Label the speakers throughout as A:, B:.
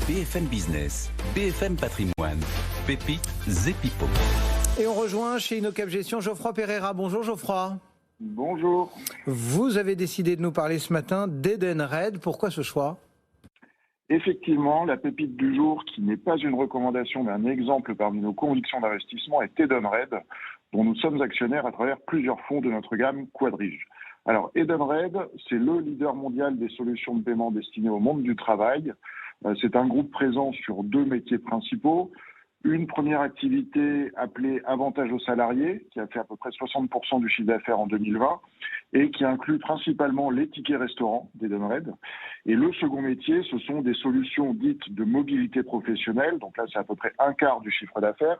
A: BFM Business, BFM Patrimoine, Pépites et Pipo.
B: Et on rejoint chez Innocap Gestion Geoffroy Pereira. Bonjour Geoffroy.
C: Bonjour.
B: Vous avez décidé de nous parler ce matin d'Edenred. Pourquoi ce choix ?
C: Effectivement, la pépite du jour, qui n'est pas une recommandation mais un exemple parmi nos convictions d'investissement, est Edenred, dont nous sommes actionnaires à travers plusieurs fonds de notre gamme Quadrige. Alors Edenred, c'est le leader mondial des solutions de paiement destinées au monde du travail. C'est un groupe présent sur deux métiers principaux. Une première activité appelée Avantage aux salariés, qui a fait à peu près 60% du chiffre d'affaires en 2020 et qui inclut principalement les tickets restaurants d'Edenred. Et le second métier, ce sont des solutions dites de mobilité professionnelle. Donc là, c'est à peu près un quart du chiffre d'affaires.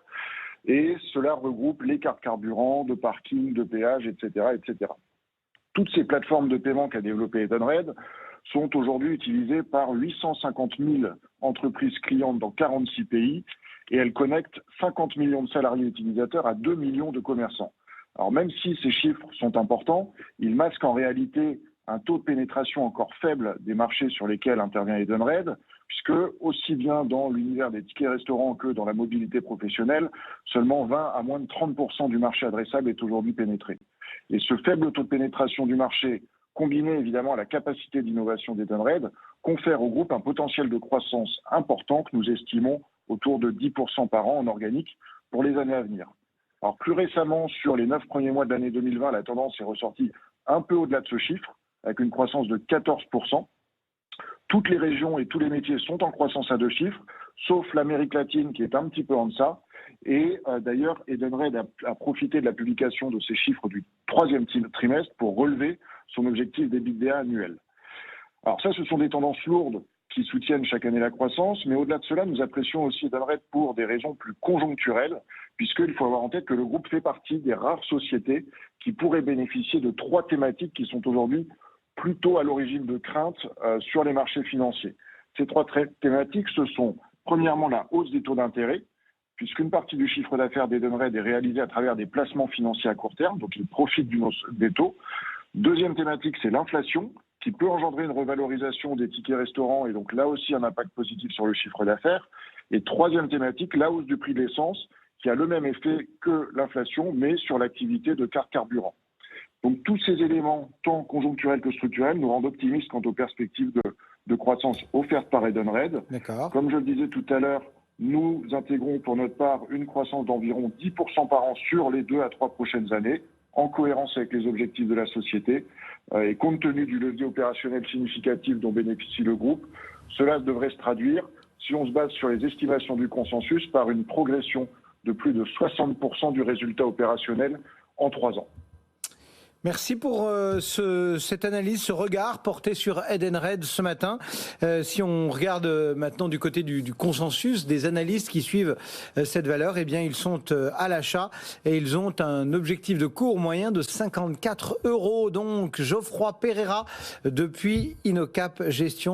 C: Et cela regroupe les cartes carburant, de parking, de péage, etc., etc. Toutes ces plateformes de paiement qu'a développé Edenred sont aujourd'hui utilisées par 850 000 entreprises clientes dans 46 pays et elles connectent 50 millions de salariés utilisateurs à 2 millions de commerçants. Alors même si ces chiffres sont importants, ils masquent en réalité un taux de pénétration encore faible des marchés sur lesquels intervient Edenred, puisque aussi bien dans l'univers des tickets restaurants que dans la mobilité professionnelle, seulement 20 à moins de 30% du marché adressable est aujourd'hui pénétré. Et ce faible taux de pénétration du marché, combiné évidemment à la capacité d'innovation d'Edenred, confère au groupe un potentiel de croissance important que nous estimons autour de 10% par an en organique pour les années à venir. Alors plus récemment, sur les 9 premiers mois de l'année 2020, la tendance est ressortie un peu au-delà de ce chiffre, avec une croissance de 14%. Toutes les régions et tous les métiers sont en croissance à deux chiffres, sauf l'Amérique latine qui est un petit peu en deçà. Et d'ailleurs, Edenred a profité de la publication de ces chiffres du troisième trimestre pour relever son objectif d'EBITDA annuel. Alors ça, ce sont des tendances lourdes qui soutiennent chaque année la croissance, mais au-delà de cela, nous apprécions aussi Edenred pour des raisons plus conjoncturelles, puisqu'il faut avoir en tête que le groupe fait partie des rares sociétés qui pourraient bénéficier de trois thématiques qui sont aujourd'hui plutôt à l'origine de craintes sur les marchés financiers. Ces trois thématiques, ce sont premièrement la hausse des taux d'intérêt, puisqu'une partie du chiffre d'affaires d'Edenred est réalisée à travers des placements financiers à court terme, donc ils profitent des taux. Deuxième thématique, c'est l'inflation, qui peut engendrer une revalorisation des tickets restaurants et donc là aussi un impact positif sur le chiffre d'affaires. Et troisième thématique, la hausse du prix de l'essence, qui a le même effet que l'inflation, mais sur l'activité de cartes carburant. Donc tous ces éléments, tant conjoncturels que structurels, nous rendent optimistes quant aux perspectives de croissance offertes par Edenred.
B: D'accord.
C: Comme je le disais tout à l'heure, nous intégrons pour notre part une croissance d'environ 10% par an sur les 2 à 3 prochaines années, en cohérence avec les objectifs de la société. Et compte tenu du levier opérationnel significatif dont bénéficie le groupe, cela devrait se traduire, si on se base sur les estimations du consensus, par une progression de plus de 60% du résultat opérationnel en 3 ans.
B: Merci pour cette analyse, ce regard porté sur Edenred ce matin. Si on regarde maintenant du côté du consensus, des analystes qui suivent cette valeur, eh bien ils sont à l'achat et ils ont un objectif de cours moyen de 54 €. Donc Geoffroy Pereira depuis Innocap Gestion.